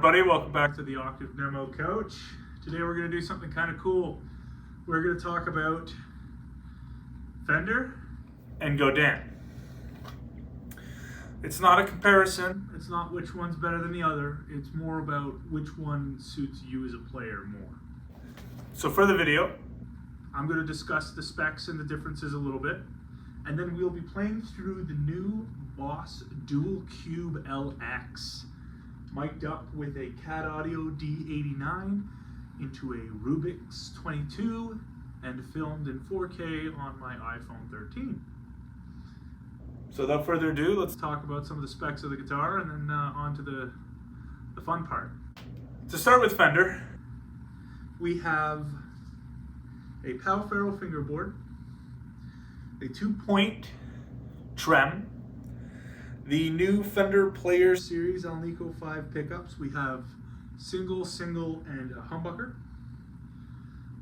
everybody, welcome back to the Octave Demo Couch. Today we're going to do something kind of cool. We're going to talk about Fender and Godin. It's not a comparison, it's not which one's better than the other, it's more about which one suits you as a player more. So for the video, I'm going to discuss the specs and the differences a little bit, and then we'll be playing through the new Boss Dual Cube LX, mic'd up with a Cat Audio D89 into a Rubik's 22 and filmed in 4K on my iPhone 13. So without further ado, let's talk about some of the specs of the guitar and then on to the fun part. To start with Fender, we have a Pal Ferro fingerboard, a 2-point trem, the new Fender Player Series Alnico 5 pickups. We have single, and a humbucker.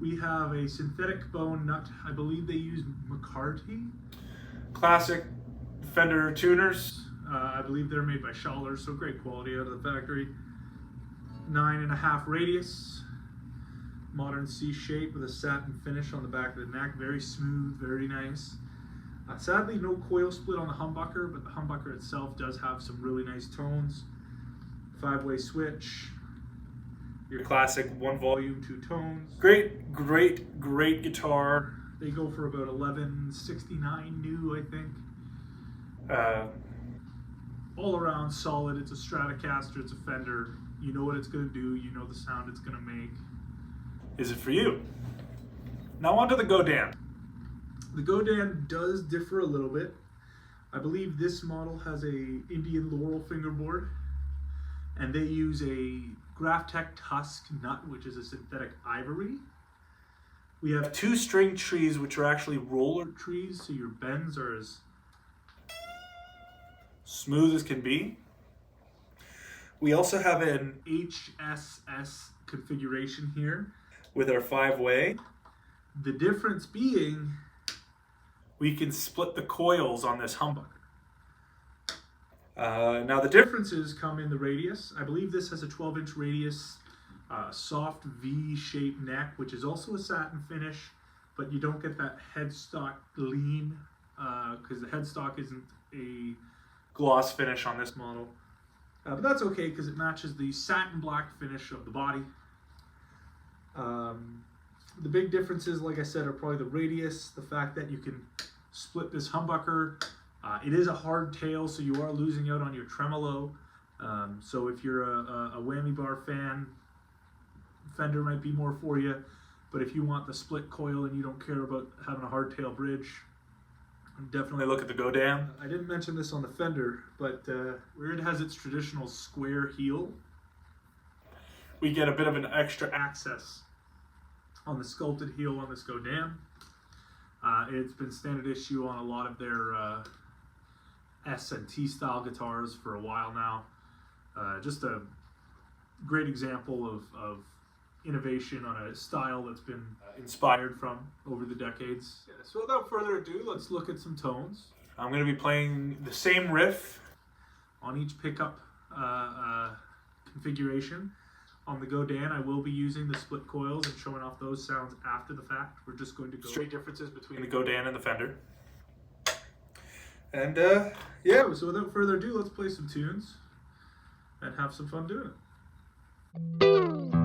We have a synthetic bone nut. I believe they use McCarty. Classic Fender tuners. I believe they're made by Schaller, so great quality out of the factory. 9.5 radius. Modern C shape with a satin finish on the back of the neck. Very smooth, very nice. Sadly, no coil split on the humbucker, but the humbucker itself does have some really nice tones. 5-way switch. Your classic 1 volume, 2 tones. Great guitar. They go for about $11.69 new, I think. All around solid. It's a Stratocaster, it's a Fender. You know what it's going to do, you know the sound it's going to make. Is it for you? Now on to the Godin. The Godin does differ a little bit. I believe this model has a Indian Laurel fingerboard, and they use a Graphtec Tusk nut, which is a synthetic ivory. We have 2 string trees, which are actually roller trees, so your bends are as smooth as can be. We also have an HSS configuration here with our 5-way. The difference being, we can split the coils on this humbucker. Now the differences come in the radius. I believe this has a 12-inch radius, soft V-shaped neck, which is also a satin finish, but you don't get that headstock gleam because the headstock isn't a gloss finish on this model. But that's okay because it matches the satin black finish of the body. The big differences, like I said, are probably the radius, the fact that you can split this humbucker. It is a hard tail, so you are losing out on your tremolo. So if you're a whammy bar fan, Fender might be more for you. But if you want the split coil and you don't care about having a hard tail bridge, definitely look at the Godin. I didn't mention this on the Fender, but where it has its traditional square heel, we get a bit of an extra access on the sculpted heel on this Godin. It's been standard issue on a lot of their S and T style guitars for a while now. Just a great example of innovation on a style that's been inspired from over the decades. Yeah, so without further ado, let's look at some tones. I'm going to be playing the same riff on each pickup configuration. On the Godin, I will be using the split coils and showing off those sounds after the fact. We're just going to go straight differences between the Godin and the Fender. And yeah, so without further ado, let's play some tunes and have some fun doing it.